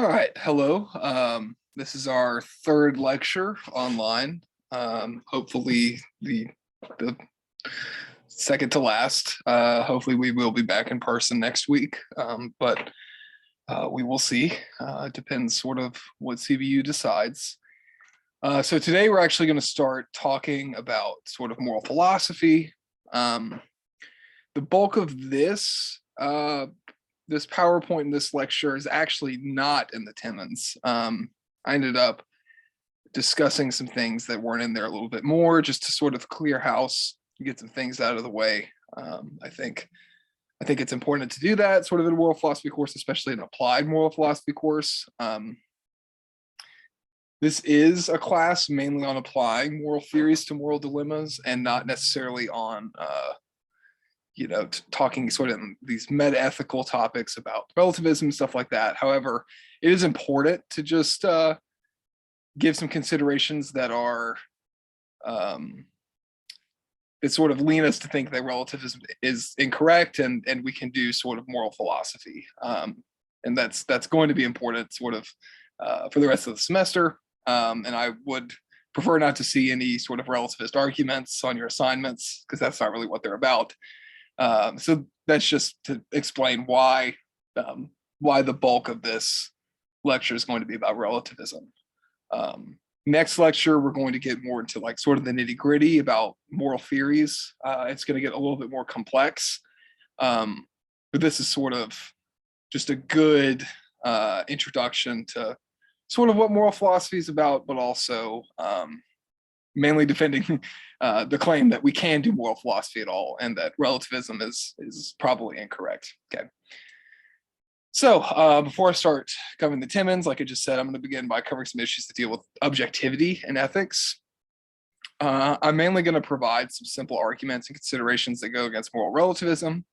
All right, hello. This is our third lecture online. Hopefully the second to last. Hopefully we will be back in person next week, but we will see. It depends sort of what CVU decides. So today we're actually going to start talking about sort of moral philosophy. The bulk of this PowerPoint in this lecture is actually not in the Timmons. I ended up discussing some things that weren't in there a little bit more just to sort of clear house, get some things out of the way. I think it's important to do that sort of in a moral philosophy course, especially an applied moral philosophy course. This is a class mainly on applying moral theories to moral dilemmas and not necessarily on talking sort of these meta-ethical topics about relativism and stuff like that. However, it is important to just give some considerations that are that sort of lean us to think that relativism is incorrect, and we can do sort of moral philosophy, and that's going to be important sort of for the rest of the semester. And I would prefer not to see any sort of relativist arguments on your assignments because that's not really what they're about. So that's just to explain why the bulk of this lecture is going to be about relativism. Next lecture, we're going to get more into like sort of the nitty gritty about moral theories. It's going to get a little bit more complex, but this is sort of just a good introduction to sort of what moral philosophy is about, but also mainly defending the claim that we can do moral philosophy at all and that relativism is probably incorrect. Okay. So before I start covering the Timmons, like I just said, I'm going to begin by covering some issues that deal with objectivity and ethics. I'm mainly going to provide some simple arguments and considerations that go against moral relativism.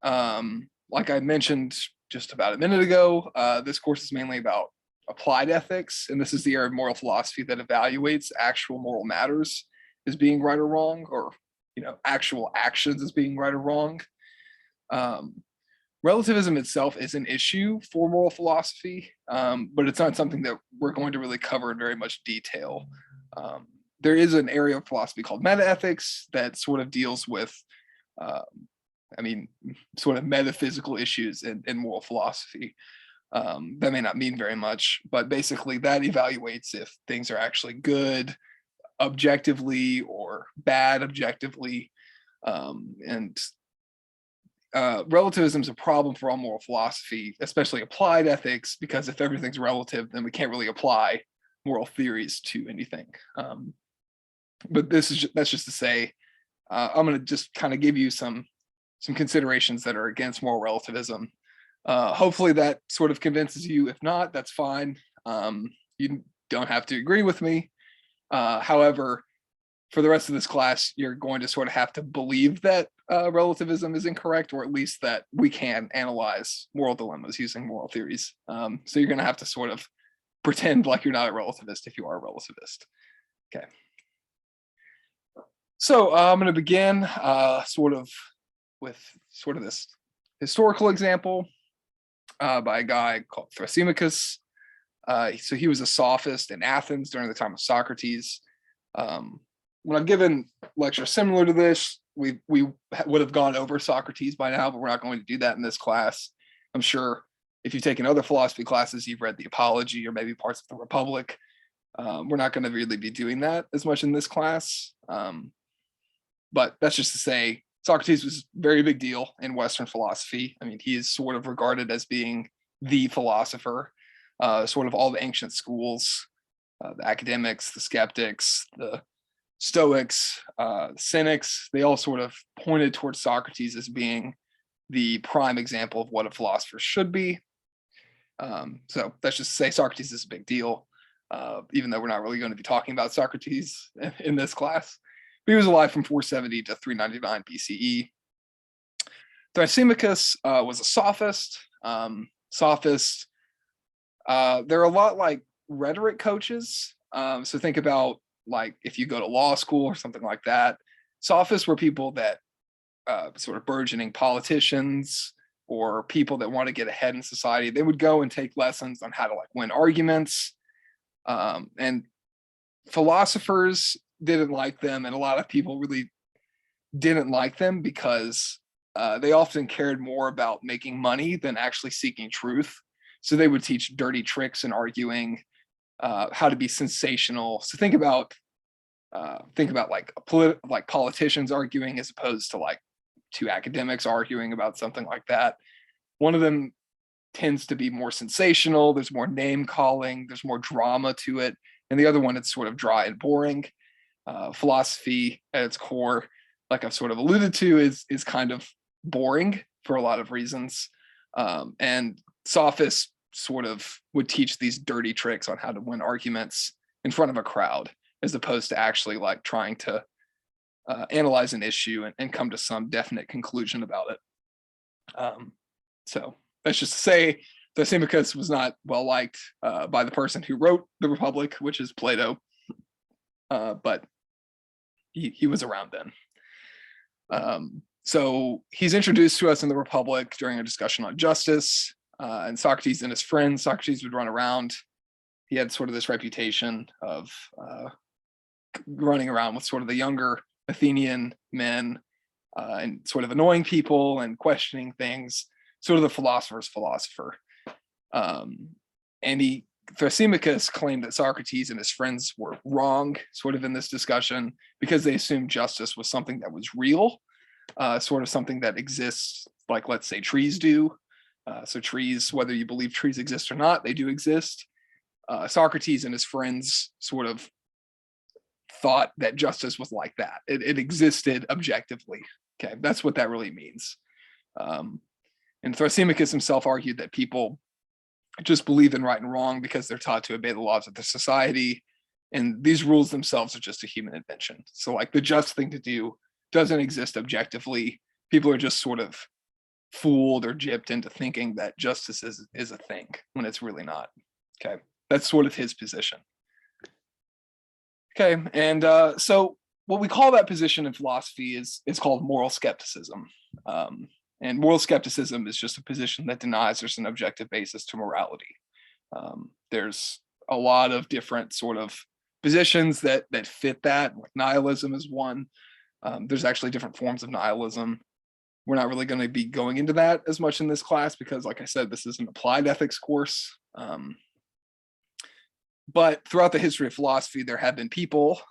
Like I mentioned just about a minute ago, this course is mainly about applied ethics, and this is the area of moral philosophy that evaluates actual moral matters as being right or wrong, or actual actions as being right or wrong. Relativism itself is an issue for moral philosophy, but it's not something that we're going to really cover in very much detail. There is an area of philosophy called metaethics that sort of deals with sort of metaphysical issues in moral philosophy. That may not mean very much, but basically that evaluates if things are actually good objectively or bad objectively. Relativism is a problem for all moral philosophy, especially applied ethics, because if everything's relative, then we can't really apply moral theories to anything. But that's just to say, I'm going to just kind of give you some considerations that are against moral relativism. Hopefully that sort of convinces you. If not, that's fine. You don't have to agree with me. However, for the rest of this class, you're going to sort of have to believe that relativism is incorrect, or at least that we can analyze moral dilemmas using moral theories. So you're going to have to sort of pretend like you're not a relativist if you are a relativist. Okay. So I'm going to begin with this historical example by a guy called Thrasymachus. So he was a sophist in Athens during the time of Socrates. When I've given lectures similar to this, we would have gone over Socrates by now, but we're not going to do that in this class. I'm sure if you've taken other philosophy classes, you've read the Apology or maybe parts of the Republic. We're not going to really be doing that as much in this class. But that's just to say, Socrates was a very big deal in Western philosophy. I mean, he is sort of regarded as being the philosopher. Sort of all the ancient schools, the academics, the skeptics, the Stoics, the Cynics, they all sort of pointed towards Socrates as being the prime example of what a philosopher should be. So that's just to say Socrates is a big deal, even though we're not really going to be talking about Socrates in this class. But he was alive from 470 to 399 BCE. Thrasymachus was a sophist. Sophists, they're a lot like rhetoric coaches. So think about like if you go to law school or something like that. Sophists were people that sort of burgeoning politicians or people that want to get ahead in society, they would go and take lessons on how to like win arguments. And philosophers didn't like them, and a lot of people really didn't like them because they often cared more about making money than actually seeking truth. So they would teach dirty tricks in arguing, how to be sensational. So think about like politicians arguing as opposed to like two academics arguing about something like that. One of them tends to be more sensational. There's more name calling. There's more drama to it, and the other one, it's sort of dry and boring. Philosophy at its core, like I've sort of alluded to, is kind of boring for a lot of reasons. And sophists sort of would teach these dirty tricks on how to win arguments in front of a crowd, as opposed to actually like trying to analyze an issue and come to some definite conclusion about it. So that's just to say, Thrasymachus was not well liked by the person who wrote the Republic, which is Plato, but he was around then. So he's introduced to us in the Republic during a discussion on justice, and Socrates and his friends. Socrates would run around. He had sort of this reputation of running around with sort of the younger Athenian men and sort of annoying people and questioning things, sort of the philosopher's philosopher. And Thrasymachus claimed that Socrates and his friends were wrong sort of in this discussion because they assumed justice was something that was real, sort of something that exists, like let's say trees do. So trees, whether you believe trees exist or not, they do exist. Socrates and his friends sort of thought that justice was like that. It existed objectively. Okay, that's what that really means. And Thrasymachus himself argued that people just believe in right and wrong because they're taught to obey the laws of the society, and these rules themselves are just a human invention. So like the just thing to do doesn't exist objectively. People are just sort of fooled or gypped into thinking that justice is a thing when it's really not. Okay, that's sort of his position. Okay, and so what we call that position in philosophy is called moral skepticism. And moral skepticism is just a position that denies there's an objective basis to morality. There's a lot of different sort of positions that fit that. Like nihilism is one. There's actually different forms of nihilism. We're not really going to be going into that as much in this class because, like I said, this is an applied ethics course. But throughout the history of philosophy, there have been people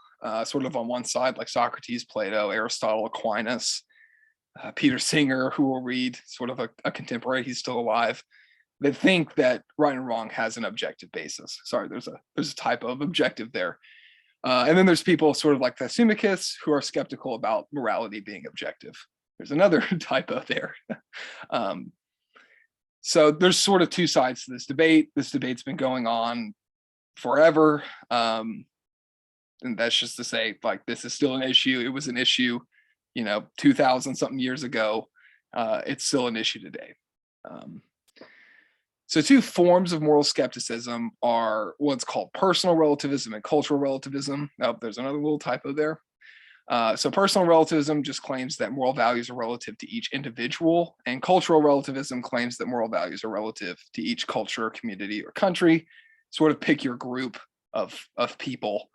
sort of on one side, like Socrates, Plato, Aristotle, Aquinas, Peter Singer, who we'll read, sort of a contemporary, he's still alive, that think that right and wrong has an objective basis. Sorry, there's a typo of objective there. And then there's people sort of like Thrasymachus who are skeptical about morality being objective. There's another typo there. So there's sort of two sides to this debate. This debate's been going on forever. And that's just to say, like, this is still an issue. It was an issue, 2000 something years ago. It's still an issue today. So two forms of moral skepticism are what's called personal relativism and cultural relativism. Oh, there's another little typo there. So personal relativism just claims that moral values are relative to each individual, and cultural relativism claims that moral values are relative to each culture, community, or country. Sort of pick your group of people,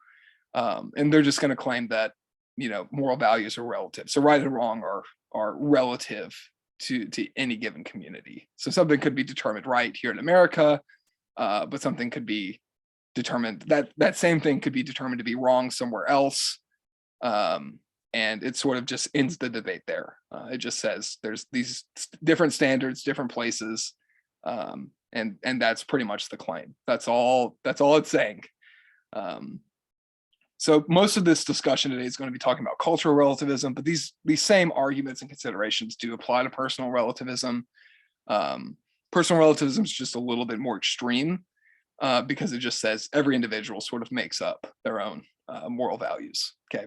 and they're just going to claim that moral values are relative. So right and wrong are relative to any given community. So something could be determined right here in America, but something could be determined that same thing could be determined to be wrong somewhere else. And it sort of just ends the debate there. It just says there's these different standards, different places, and that's pretty much the claim. That's all it's saying. So most of this discussion today is going to be talking about cultural relativism, but these same arguments and considerations do apply to personal relativism. Personal relativism is just a little bit more extreme because it just says every individual sort of makes up their own moral values. Okay.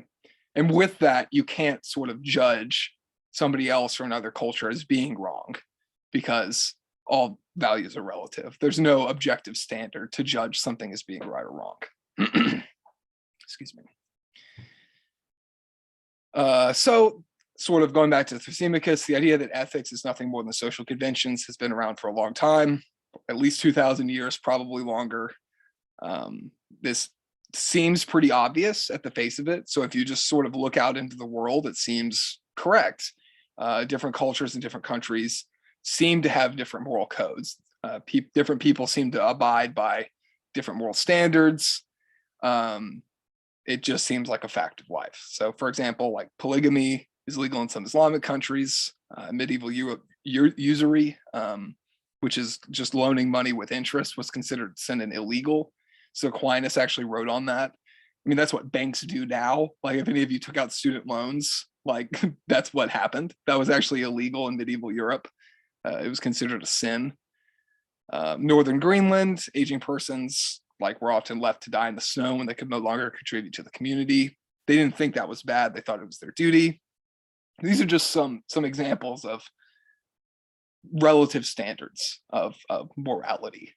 And with that, you can't sort of judge somebody else or another culture as being wrong because all values are relative. There's no objective standard to judge something as being right or wrong. Excuse me. So sort of going back to Thrasymachus, the idea that ethics is nothing more than social conventions has been around for a long time, at least 2,000 years, probably longer. This seems pretty obvious at the face of it. So if you just sort of look out into the world, it seems correct. Different cultures in different countries seem to have different moral codes. Different people seem to abide by different moral standards. It just seems like a fact of life. So for example, like polygamy is legal in some Islamic countries, medieval usury, which is just loaning money with interest, was considered sin and illegal. So Aquinas actually wrote on that. I mean, that's what banks do now. Like if any of you took out student loans, like that's what happened. That was actually illegal in medieval Europe. It was considered a sin. Northern Greenland, aging persons like were often left to die in the snow when they could no longer contribute to the community. They didn't think that was bad. They thought it was their duty. These are just some examples of relative standards of morality.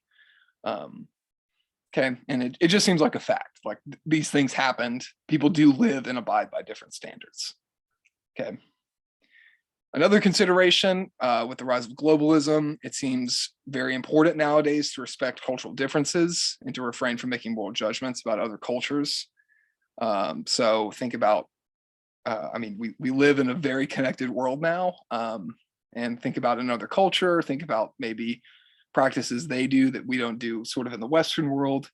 Okay, and it just seems like a fact. Like these things happened. People do live and abide by different standards. Okay. Another consideration with the rise of globalism, it seems very important nowadays to respect cultural differences and to refrain from making moral judgments about other cultures. So think about, I mean, we live in a very connected world now, and think about another culture, think about maybe practices they do that we don't do sort of in the Western world.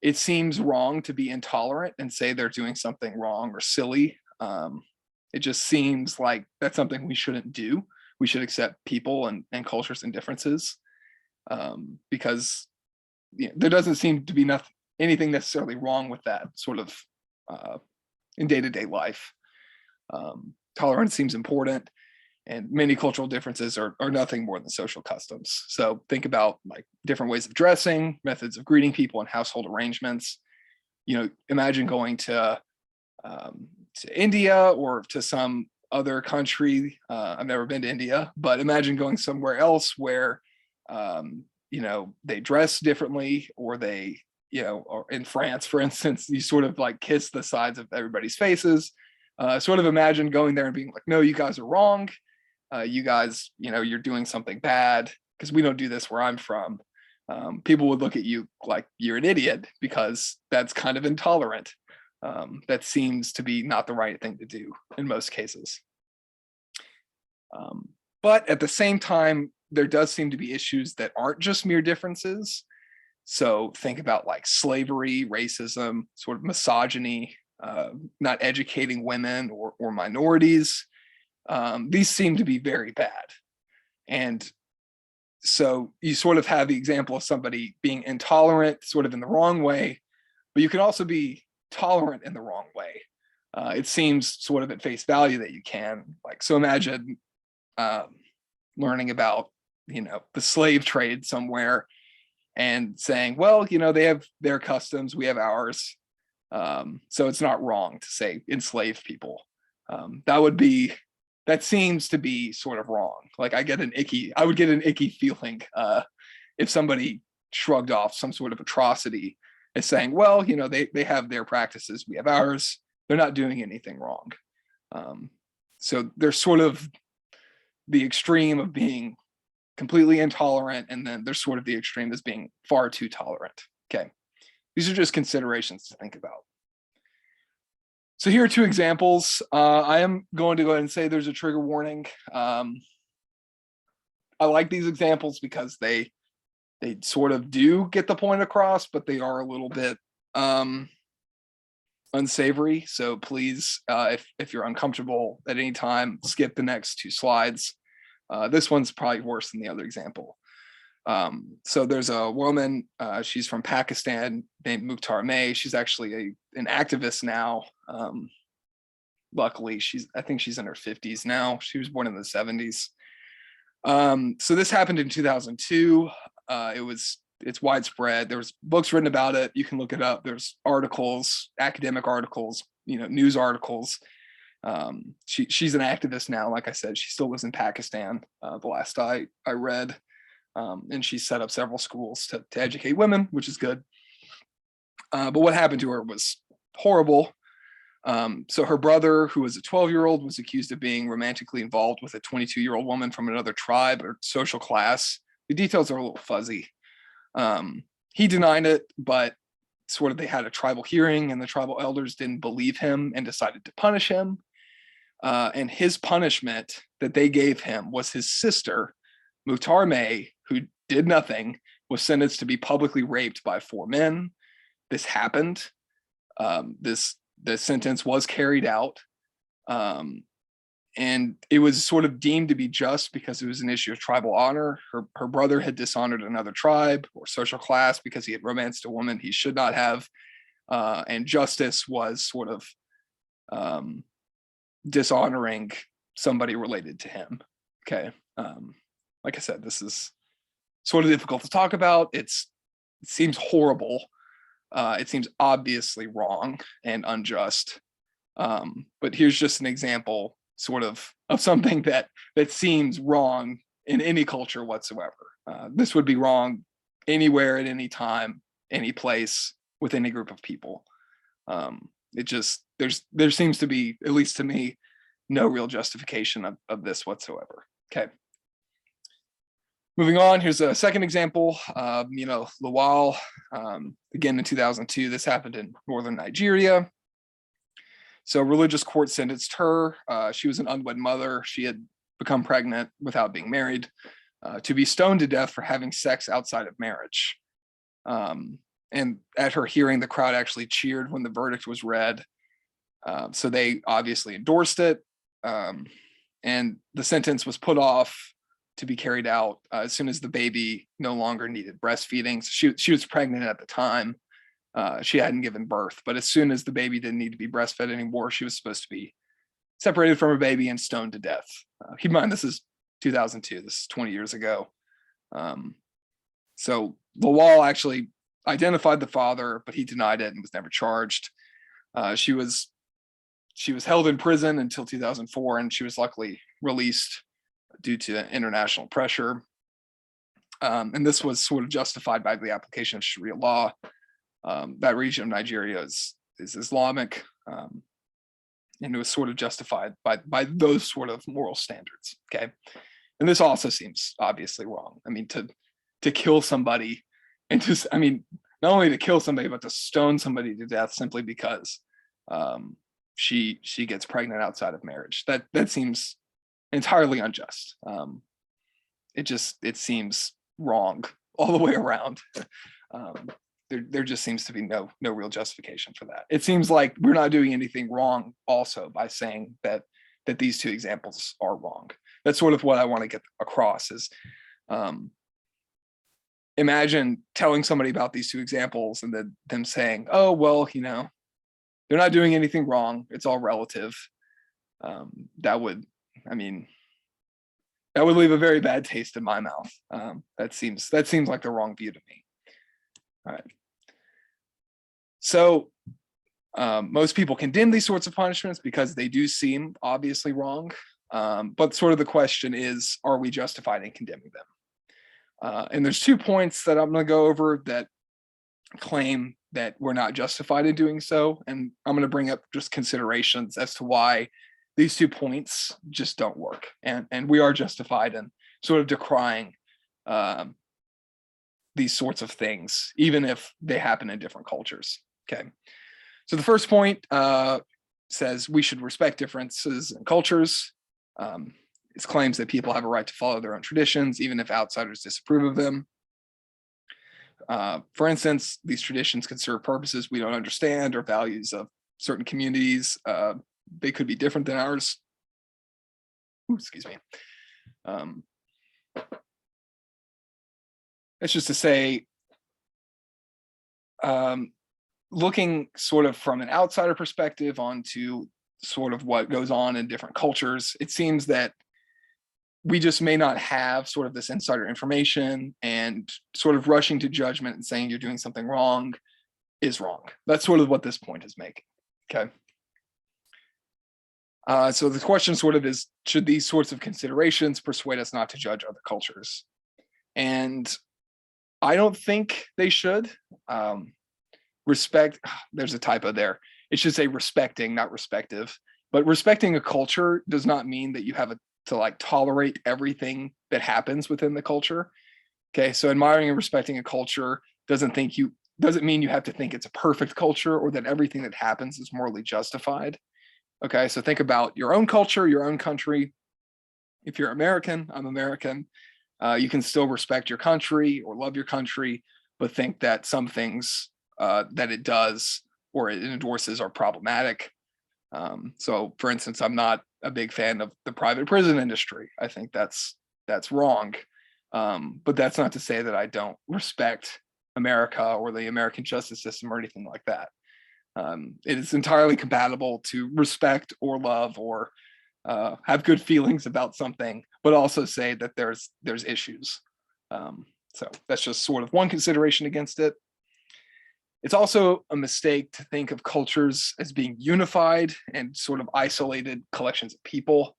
It seems wrong to be intolerant and say they're doing something wrong or silly. It just seems like that's something we shouldn't do. We should accept people and cultures and differences, because there doesn't seem to be anything necessarily wrong with that sort of in day-to-day life. Tolerance seems important, and many cultural differences are nothing more than social customs. So think about like different ways of dressing, methods of greeting people, and household arrangements. Imagine going to India or to some other country. I've never been to India, but imagine going somewhere else where, they dress differently, or they, or in France, for instance, you sort of like kiss the sides of everybody's faces. Sort of imagine going there and being like, no, you guys are wrong. You guys, you're doing something bad because we don't do this where I'm from. People would look at you like you're an idiot because that's kind of intolerant. That seems to be not the right thing to do in most cases. But at the same time, there does seem to be issues that aren't just mere differences. So think about like slavery, racism, sort of misogyny, not educating women or minorities. These seem to be very bad. And so you sort of have the example of somebody being intolerant sort of in the wrong way, but you can also be tolerant in the wrong way. It seems sort of at face value that you can. Like, so imagine learning about, the slave trade somewhere and saying, well, they have their customs, we have ours. So it's not wrong to say enslave people. That seems to be sort of wrong. Like I would get an icky feeling if somebody shrugged off some sort of atrocity as saying, well, they have their practices, we have ours. They're not doing anything wrong. So there's sort of the extreme of being completely intolerant, and then there's sort of the extreme as being far too tolerant. Okay. These are just considerations to think about. So here are two examples. I am going to go ahead and say there's a trigger warning. I like these examples because they sort of do get the point across, but they are a little bit unsavory. So please, if you're uncomfortable at any time, skip the next two slides. This one's probably worse than the other example. So there's a woman, she's from Pakistan, named Mukhtar May. She's actually an activist now. Luckily, I think she's in her 50s now. She was born in the 70s. So this happened in 2002. It's widespread. There was books written about it. You can look it up. There's articles, academic articles, news articles. She's an activist now. Like I said, she still lives in Pakistan. The last I read. And she set up several schools to educate women, which is good. But what happened to her was horrible. So her brother, who was a 12-year-old, was accused of being romantically involved with a 22-year-old woman from another tribe or social class. The details are a little fuzzy. He denied it, but sort of they had a tribal hearing and the tribal elders didn't believe him and decided to punish him. And his punishment that they gave him was his sister, Mutarme, who did nothing, was sentenced to be publicly raped by 4 men. This happened. The sentence was carried out. And it was sort of deemed to be just because it was an issue of tribal honor. Her brother had dishonored another tribe or social class because he had romanced a woman he should not have. And justice was sort of dishonoring somebody related to him. Okay. Like I said, this is sort of difficult to talk about. It seems horrible. It seems obviously wrong and unjust. But here's just an example sort of something that seems wrong in any culture whatsoever. This would be wrong anywhere at any time, any place, with any group of people. There seems to be, at least to me, no real justification of this whatsoever. Okay. Moving on, here's a second example. Lawal, again in 2002, this happened in northern Nigeria. So religious court sentenced her. She was an unwed mother. She had become pregnant without being married, to be stoned to death for having sex outside of marriage. And at her hearing, the crowd actually cheered when the verdict was read. So they obviously endorsed it. And the sentence was put off to be carried out as soon as the baby no longer needed breastfeeding. So she was pregnant at the time. She hadn't given birth, but as soon as the baby didn't need to be breastfed anymore, she was supposed to be separated from her baby and stoned to death. Keep in mind, this is 2002. This is 20 years ago. So Lawal actually identified the father, but he denied it and was never charged. She was held in prison until 2004, and she was luckily released due to international pressure. And this was sort of justified by the application of Sharia law. That region of Nigeria is Islamic, and it was sort of justified by those sort of moral standards. Okay, and this also seems obviously wrong. I mean, to kill somebody, and not only to kill somebody, but to stone somebody to death simply because she gets pregnant outside of marriage. That seems entirely unjust. It seems wrong all the way around. There just seems to be no real justification for that. It seems like we're not doing anything wrong also by saying that these two examples are wrong. That's sort of what I want to get across is, imagine telling somebody about these two examples and then them saying, oh, well, they're not doing anything wrong. It's all relative. That would leave a very bad taste in my mouth. That seems like the wrong view to me. All right. So most people condemn these sorts of punishments because they do seem obviously wrong. But sort of the question is, are we justified in condemning them? And there's 2 points that I'm going to go over that claim that we're not justified in doing so. And I'm going to bring up just considerations as to why these 2 points just don't work. And we are justified in sort of decrying these sorts of things, even if they happen in different cultures. Okay. So the first point says we should respect differences in cultures. It claims that people have a right to follow their own traditions, even if outsiders disapprove of them. For instance, these traditions can serve purposes we don't understand or values of certain communities. They could be different than ours. Ooh, excuse me. That's just to say, looking sort of from an outsider perspective onto sort of what goes on in different cultures, it seems that we just may not have sort of this insider information, and sort of rushing to judgment and saying you're doing something wrong is wrong. That's sort of what this point is making. Okay. So the question sort of is, should these sorts of considerations persuade us not to judge other cultures? And I don't think they should. Respect, there's a typo there. it should say respecting, not respective. But respecting a culture does not mean that you have to like tolerate everything that happens within the culture. Okay, so admiring and respecting a culture doesn't mean you have to think it's a perfect culture or that everything that happens is morally justified. Okay, so think about your own culture, your own country. If you're American, I'm American. You can still respect your country or love your country, but think that some things that it does or it endorses are problematic. So, for instance, I'm not a big fan of the private prison industry. I think that's wrong. But that's not to say that I don't respect America or the American justice system or anything like that. It is entirely compatible to respect or love or have good feelings about something, but also say that there's issues. So that's just sort of one consideration against it. It's also a mistake to think of cultures as being unified and sort of isolated collections of people.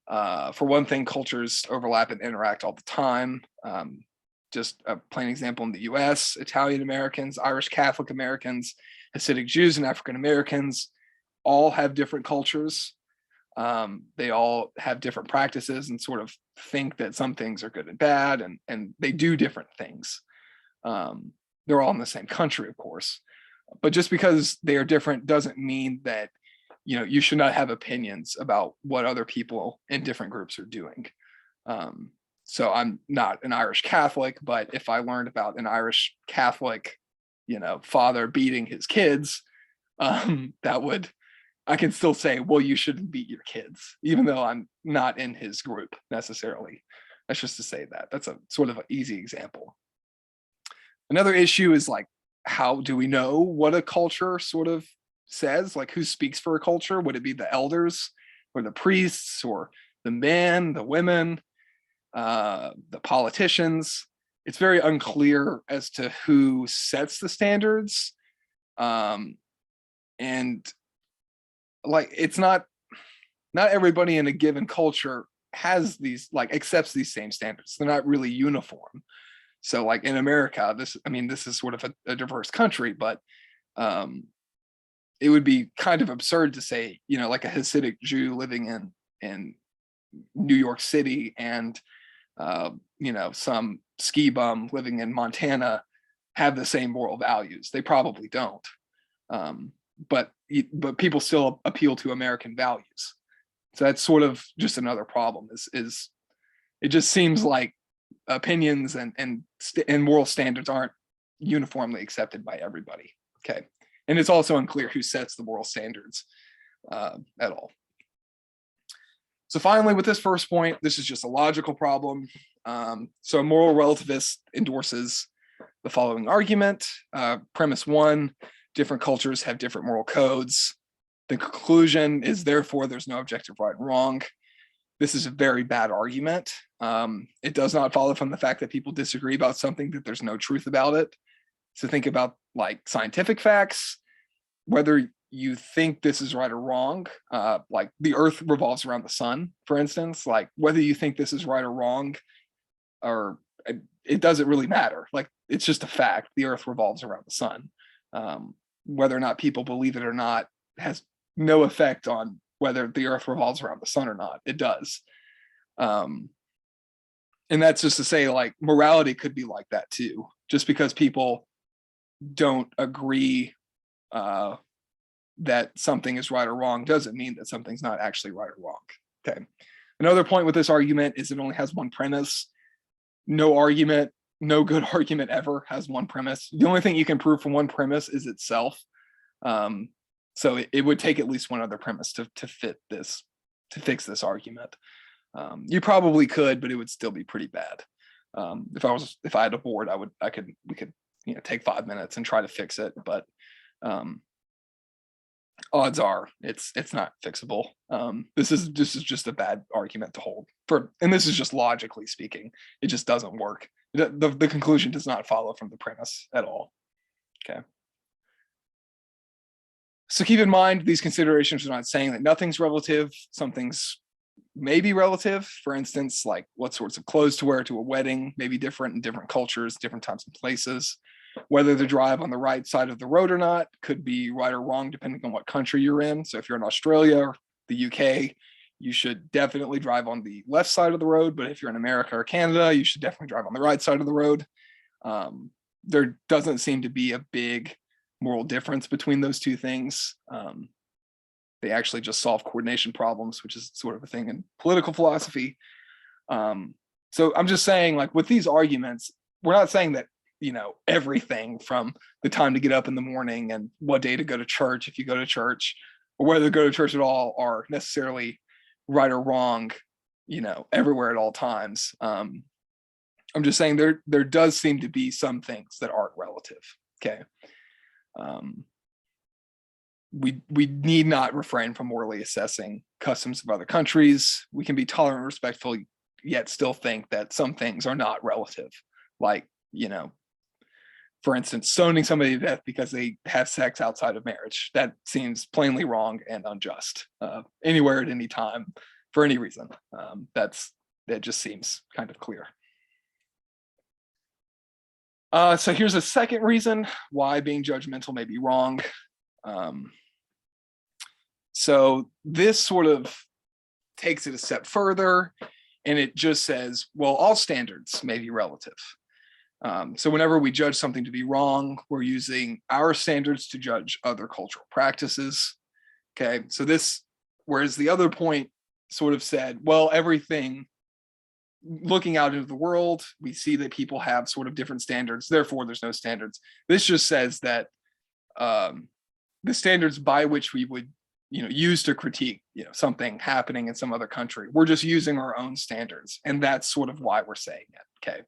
For one thing, cultures overlap and interact all the time. Just a plain example in the US, Italian Americans, Irish Catholic Americans, Hasidic Jews, and African Americans all have different cultures. They all have different practices and sort of think that some things are good and bad, and they do different things. They're all in the same country, of course, but just because they are different doesn't mean that you should not have opinions about what other people in different groups are doing. So I'm not an Irish Catholic, but if I learned about an Irish Catholic, father beating his kids, I can still say, well, you shouldn't beat your kids, even though I'm not in his group necessarily. That's just to say that. That's a sort of an easy example. Another issue is like, how do we know what a culture sort of says? Like, who speaks for a culture? Would it be the elders or the priests or the men, the women, the politicians? It's very unclear as to who sets the standards. And like, it's not everybody in a given culture has these, like, accepts these same standards. They're not really uniform. So like in America, this is sort of a diverse country, but it would be kind of absurd to say, like a Hasidic Jew living in New York City and some ski bum living in Montana have the same moral values. They probably don't. But people still appeal to American values. So that's sort of just another problem is it just seems like opinions and moral standards aren't uniformly accepted by everybody. Okay. And it's also unclear who sets the moral standards at all. So finally, with this first point, this is just a logical problem. So a moral relativist endorses the following argument. Premise one, different cultures have different moral codes. The conclusion is therefore there's no objective right and wrong. This is a very bad argument. It does not follow from the fact that people disagree about something that there's no truth about it. So think about like scientific facts, whether you think this is right or wrong, like the earth revolves around the sun, for instance, like whether you think this is right or wrong, or it doesn't really matter. Like, it's just a fact. The earth revolves around the sun. Whether or not people believe it or not has no effect on whether the earth revolves around the sun or not. It does. And that's just to say, like, morality could be like that too. Just because people don't agree that something is right or wrong doesn't mean that something's not actually right or wrong. Okay. Another point with this argument is it only has one premise. No good argument ever has one premise. The only thing you can prove from one premise is itself. So it would take at least one other premise to fix this argument. You probably could, but it would still be pretty bad. If I had a board, we could take 5 minutes and try to fix it, but odds are it's not fixable. This is just a bad argument to hold and this is just logically speaking. It just doesn't work. The conclusion does not follow from the premise at all. Okay. So keep in mind, these considerations are not saying that nothing's relative. Some things may be relative. For instance, like what sorts of clothes to wear to a wedding may be different in different cultures, different times and places. Whether the drive on the right side of the road or not could be right or wrong depending on what country you're in. So if you're in Australia or the UK, you should definitely drive on the left side of the road. But if you're in America or Canada, you should definitely drive on the right side of the road. There doesn't seem to be a big moral difference between those two things. They actually just solve coordination problems, which is sort of a thing in political philosophy. So I'm just saying, like, with these arguments, we're not saying that, you know, everything from the time to get up in the morning and what day to go to church, if you go to church, or whether to go to church at all, are necessarily right or wrong, you know, everywhere at all times. I'm just saying there does seem to be some things that aren't relative. Okay. We need not refrain from morally assessing customs of other countries. We can be tolerant and respectful, yet still think that some things are not relative. Like, you know, for instance, stoning somebody to death because they have sex outside of marriage. That seems plainly wrong and unjust. Anywhere at any time, for any reason. That just seems kind of clear. So here's a second reason why being judgmental may be wrong. So this sort of takes it a step further, and it just says, well, all standards may be relative. So whenever we judge something to be wrong, we're using our standards to judge other cultural practices. Okay, so this, whereas the other point sort of said, well, everything, looking out into the world, we see that people have sort of different standards, therefore there's no standards. This just says that the standards by which we would, you know, use to critique, you know, something happening in some other country, we're just using our own standards, and that's sort of why we're saying it. Okay,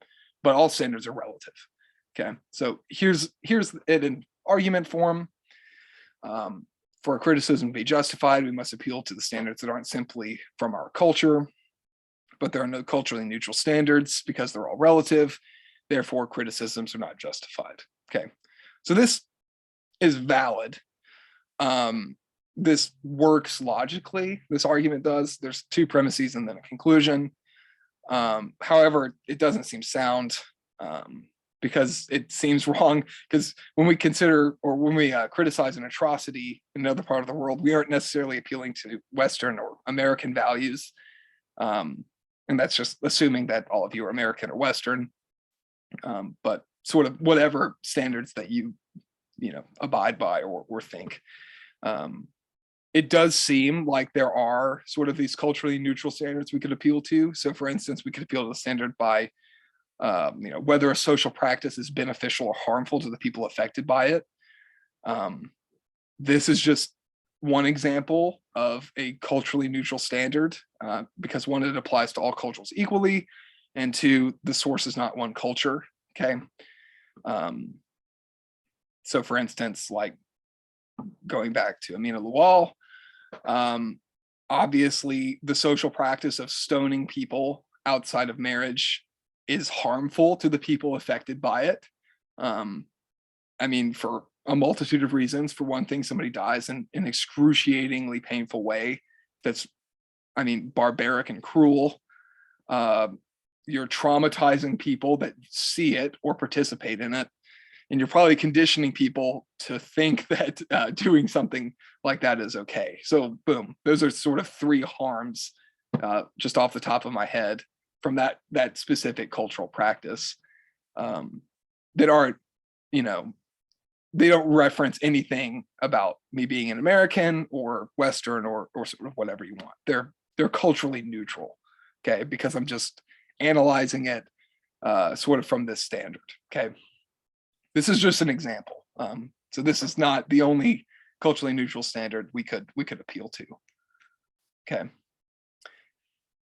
but all standards are relative. Okay, so here's it in argument form. For a criticism to be justified, we must appeal to the standards that aren't simply from our culture, but there are no culturally neutral standards because they're all relative. Therefore, criticisms are not justified. Okay, so this is valid. This works logically. This argument does. There's two premises and then a conclusion. However, it doesn't seem sound because it seems wrong. Because when we consider, or when we criticize an atrocity in another part of the world, we aren't necessarily appealing to Western or American values. And that's just assuming that all of you are American or Western, but sort of whatever standards that you know, abide by or think. It does seem like there are sort of these culturally neutral standards we could appeal to. So for instance, we could appeal to the standard by, you know, whether a social practice is beneficial or harmful to the people affected by it. This is just one example of a culturally neutral standard, because one, it applies to all cultures equally, and two, the source is not one culture. Okay. So for instance, like going back to Amina Lawal, obviously the social practice of stoning people outside of marriage is harmful to the people affected by it. I mean, for a multitude of reasons. For one thing, somebody dies in an excruciatingly painful way that's, I mean, barbaric and cruel. You're traumatizing people that see it or participate in it. And you're probably conditioning people to think that doing something like that is okay. So boom, those are sort of three harms just off the top of my head from that specific cultural practice that aren't, you know, they don't reference anything about me being an American or Western or sort of whatever you want. They're culturally neutral, okay? Because I'm just analyzing it sort of from this standard, okay? This is just an example. So this is not the only culturally neutral standard we could appeal to. Okay.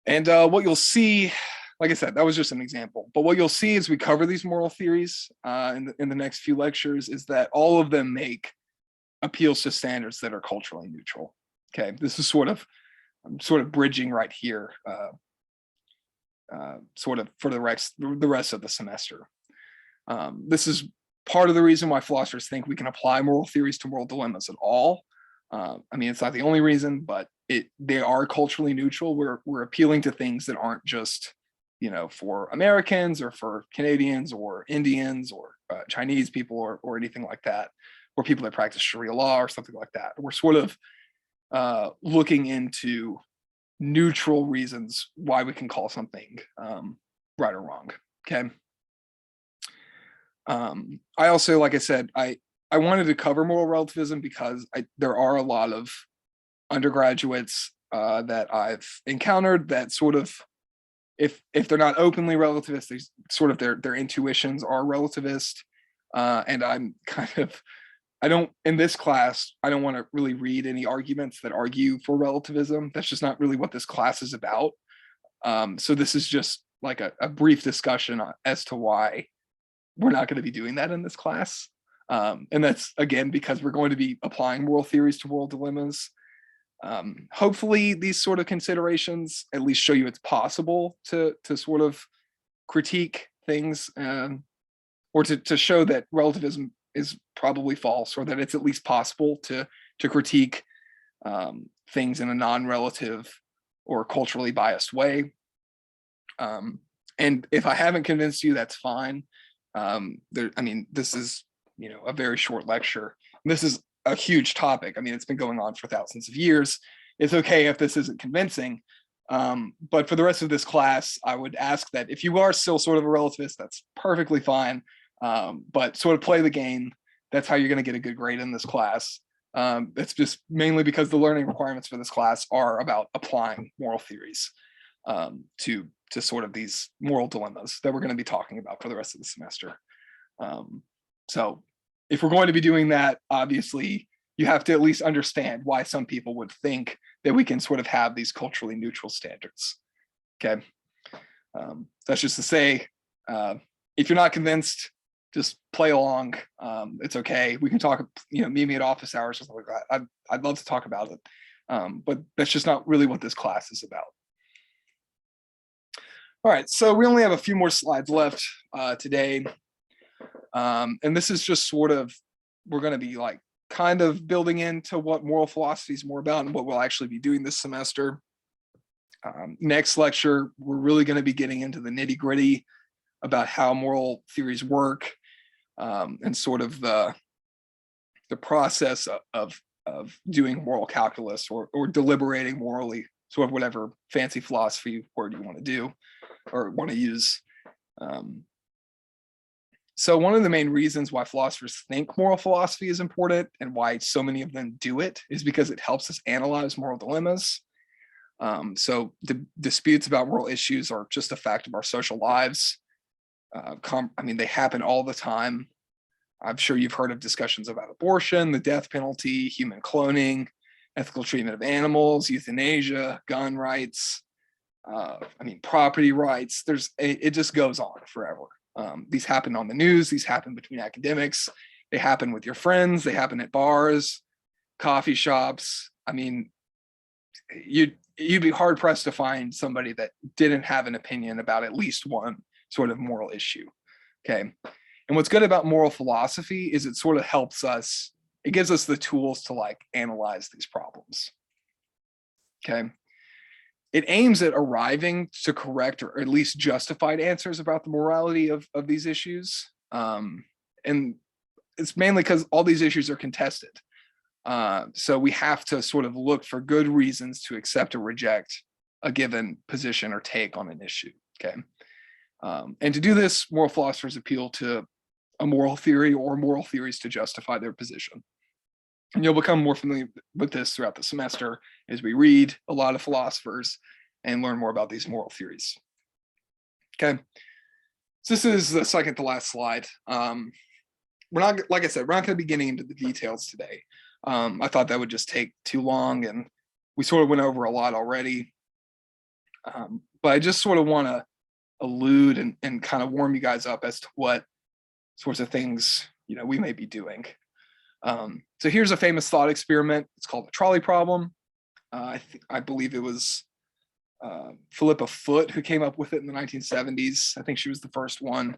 And what you'll see, like I said, that was just an example. But what you'll see as we cover these moral theories in the next few lectures is that all of them make appeals to standards that are culturally neutral. Okay. This is I'm sort of bridging right here, sort of for the rest of the semester. This is part of the reason why philosophers think we can apply moral theories to moral dilemmas at all. I mean, it's not the only reason, but they are culturally neutral. We're appealing to things that aren't just for Americans or for Canadians or Indians or Chinese people or anything like that, or people that practice Sharia law or something like that. We're sort of looking into neutral reasons why we can call something right or wrong. Okay. I also, like I said, I wanted to cover moral relativism because there are a lot of undergraduates that I've encountered that sort of, if they're not openly relativist, they sort of their intuitions are relativist, and I'm kind of, I don't, in this class, I don't want to really read any arguments that argue for relativism. That's just not really what this class is about. So this is just like a brief discussion as to why we're not going to be doing that in this class. And that's, again, because we're going to be applying moral theories to moral dilemmas. Hopefully these sort of considerations at least show you it's possible to sort of critique things, or to show that relativism is probably false, or that it's at least possible to critique things in a non-relative or culturally biased way. And if I haven't convinced you, that's fine. This is, a very short lecture. This is a huge topic. I mean, it's been going on for thousands of years. It's okay if this isn't convincing. But for the rest of this class, I would ask that if you are still sort of a relativist, that's perfectly fine. But sort of play the game. That's how you're going to get a good grade in this class. It's just mainly because the learning requirements for this class are about applying moral theories to sort of these moral dilemmas that we're going to be talking about for the rest of the semester. So if we're going to be doing that, obviously you have to at least understand why some people would think that we can sort of have these culturally neutral standards. Okay. That's just to say, if you're not convinced, just play along. It's okay. We can talk, meet me at office hours or something like that. I'd love to talk about it. But that's just not really what this class is about. All right, so we only have a few more slides left today. And this is just sort of, we're going to be like kind of building into what moral philosophy is more about and what we'll actually be doing this semester. Next lecture, we're really going to be getting into the nitty gritty about how moral theories work, and sort of the process of doing moral calculus or deliberating morally, sort of whatever fancy philosophy word you want to do or want to use. So one of the main reasons why philosophers think moral philosophy is important and why so many of them do it is because it helps us analyze moral dilemmas. So disputes about moral issues are just a fact of our social lives. They happen all the time. I'm sure you've heard of discussions about abortion, the death penalty, human cloning, ethical treatment of animals, euthanasia, gun rights, property rights. It just goes on forever. These happen on the news. These happen between academics. They happen with your friends. They happen at bars, coffee shops. You'd be hard pressed to find somebody that didn't have an opinion about at least one sort of moral issue. Okay. And what's good about moral philosophy is it sort of helps us, it gives us the tools to like analyze these problems. Okay. It aims at arriving to correct or at least justified answers about the morality of these issues. And it's mainly because all these issues are contested. So we have to sort of look for good reasons to accept or reject a given position or take on an issue. Okay. And to do this, moral philosophers appeal to a moral theory or moral theories to justify their position. And you'll become more familiar with this throughout the semester as we read a lot of philosophers and learn more about these moral theories. Okay. So this is the second to last slide. We're not, like I said, we're not going to be getting into the details today. I thought that would just take too long, and we sort of went over a lot already. But I just sort of want to allude and kind of warm you guys up as to what sorts of things we may be doing. So here's a famous thought experiment. It's called the trolley problem. I believe it was Philippa Foot who came up with it in the 1970s. I think she was the first one.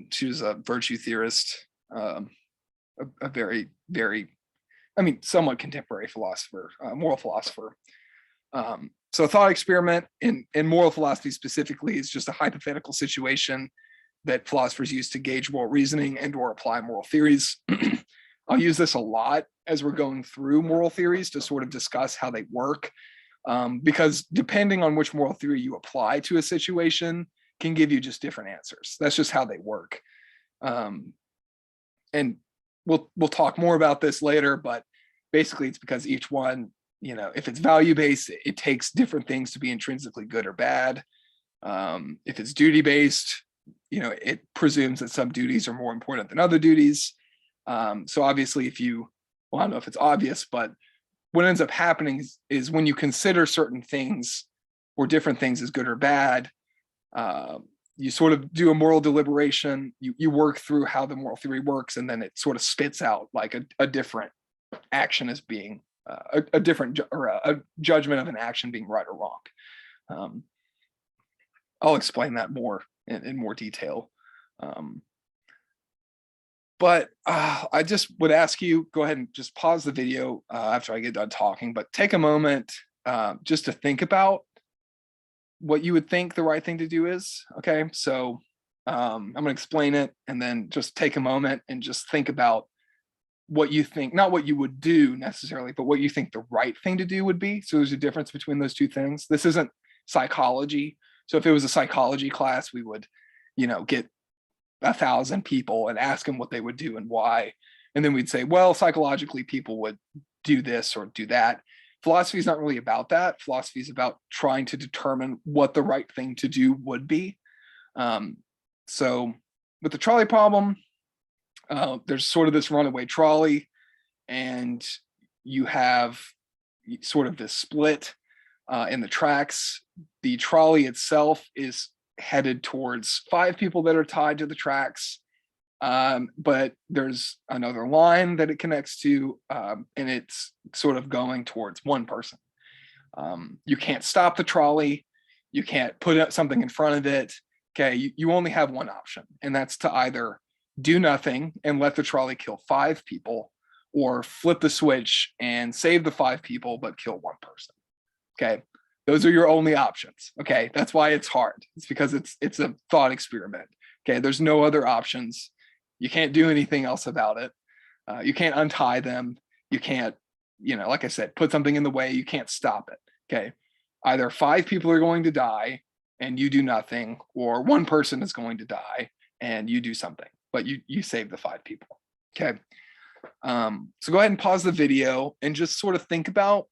She was a virtue theorist, a very, very, somewhat contemporary philosopher, moral philosopher. So a thought experiment in moral philosophy specifically is just a hypothetical situation that philosophers use to gauge moral reasoning and or apply moral theories. I'll use this a lot as we're going through moral theories to sort of discuss how they work, because depending on which moral theory you apply to a situation can give you just different answers. That's just how they work. And we'll talk more about this later, but basically it's because each one, you know, if it's value-based, it takes different things to be intrinsically good or bad. If it's duty-based, you know, it presumes that some duties are more important than other duties. So obviously well, I don't know if it's obvious, but what ends up happening is when you consider certain things or different things as good or bad, you sort of do a moral deliberation, you work through how the moral theory works, and then it sort of spits out like a different action as being a different or a judgment of an action being right or wrong. I'll explain that more in more detail. But I just would ask you, go ahead and just pause the video after I get done talking, but take a moment just to think about what you would think the right thing to do is. Okay, so I'm going to explain it, and then just take a moment and just think about what you think, not what you would do necessarily, but what you think the right thing to do would be. So there's a difference between those two things. This isn't psychology. So if it was a psychology class, we would, you know, get 1,000 people and ask them what they would do and why. And then we'd say, well, psychologically, people would do this or do that. Philosophy is not really about that. Philosophy is about trying to determine what the right thing to do would be. So with the trolley problem, there's sort of this runaway trolley, and you have sort of this split in the tracks. The trolley itself is headed towards 5 people that are tied to the tracks, but there's another line that it connects to, and it's sort of going towards 1 person. You can't stop the trolley. You can't put something in front of it. Okay, you only have one option, and that's to either do nothing and let the trolley kill 5 people, or flip the switch and save the 5 people but kill 1 person. Okay, those are your only options. Okay, that's why it's hard. It's because it's a thought experiment. Okay, there's no other options. You can't do anything else about it. You can't untie them. You can't, you know, like I said, put something in the way. You can't stop it. Okay, either 5 people are going to die and you do nothing, or 1 person is going to die and you do something, but you save the 5 people. Okay, so go ahead and pause the video and just sort of think about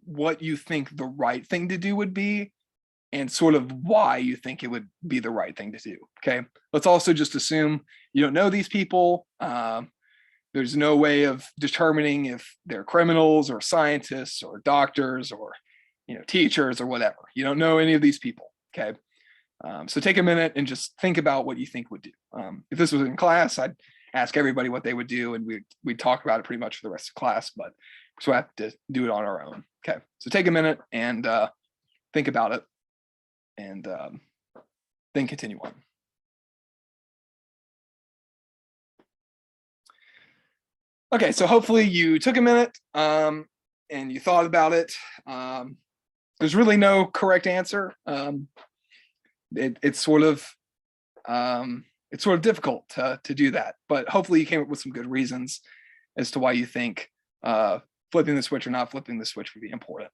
what you think the right thing to do would be, and sort of why you think it would be the right thing to do. Okay, let's also just assume you don't know these people. There's no way of determining if they're criminals or scientists or doctors or, you know, teachers or whatever. You don't know any of these people. Okay, so take a minute and just think about what you think would do. If this was in class, I'd ask everybody what they would do, and we'd talk about it pretty much for the rest of class, but so we have to do it on our own. Okay, so take a minute and think about it, and then continue on. Okay, so hopefully you took a minute and you thought about it. There's really no correct answer. It's sort of difficult to do that, but hopefully you came up with some good reasons as to why you think flipping the switch or not flipping the switch would be important.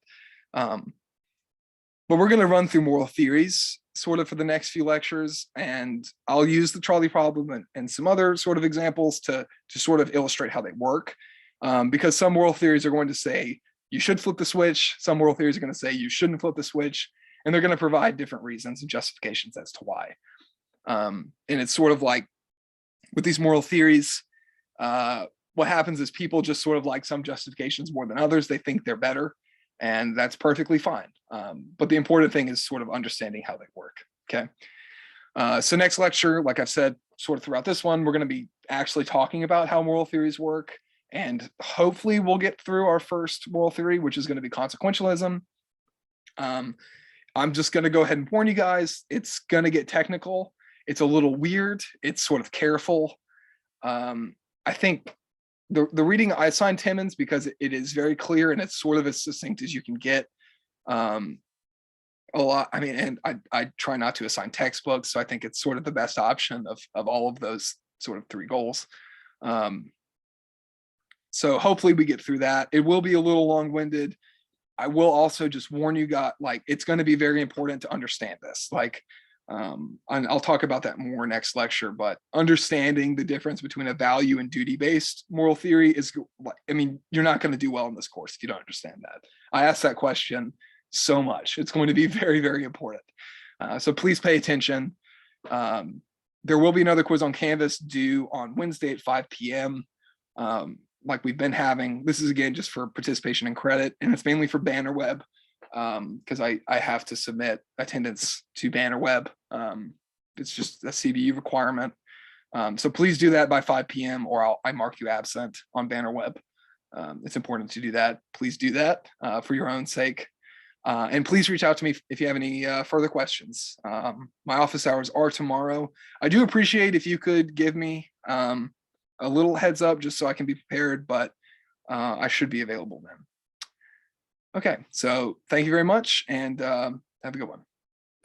But we're going to run through moral theories sort of for the next few lectures, and I'll use the trolley problem and some other sort of examples to sort of illustrate how they work, because some moral theories are going to say you should flip the switch, some moral theories are going to say you shouldn't flip the switch, and they're going to provide different reasons and justifications as to why. And it's sort of like with these moral theories, what happens is people just sort of like some justifications more than others. They think they're better, and that's perfectly fine. But the important thing is sort of understanding how they work. Okay. So next lecture, like I've said, sort of throughout this one, we're going to be actually talking about how moral theories work. And hopefully we'll get through our first moral theory, which is going to be consequentialism. I'm just going to go ahead and warn you guys, it's going to get technical. It's a little weird. It's sort of careful. I think the reading, I assigned Timmons because it is very clear and it's sort of as succinct as you can get. A lot. I mean, and I try not to assign textbooks, so I think it's sort of the best option of all of those sort of 3 goals. So hopefully we get through that. It will be a little long-winded. I will also just warn you guys, like, it's going to be very important to understand this. Like, and I'll talk about that more next lecture, but understanding the difference between a value and duty-based moral theory is, I mean, you're not going to do well in this course if you don't understand that. I asked that question so much. It's going to be very, very important. So please pay attention. There will be another quiz on Canvas due on Wednesday at 5 p.m. Like we've been having. This is again just for participation and credit, and it's mainly for Bannerweb, because I have to submit attendance to Bannerweb. It's just a CBU requirement. So please do that by 5 p.m. or I mark you absent on Bannerweb. It's important to do that. Please do that for your own sake. And please reach out to me if you have any further questions. My office hours are tomorrow. I do appreciate if you could give me a little heads up just so I can be prepared, but I should be available then. Okay, so thank you very much and have a good one.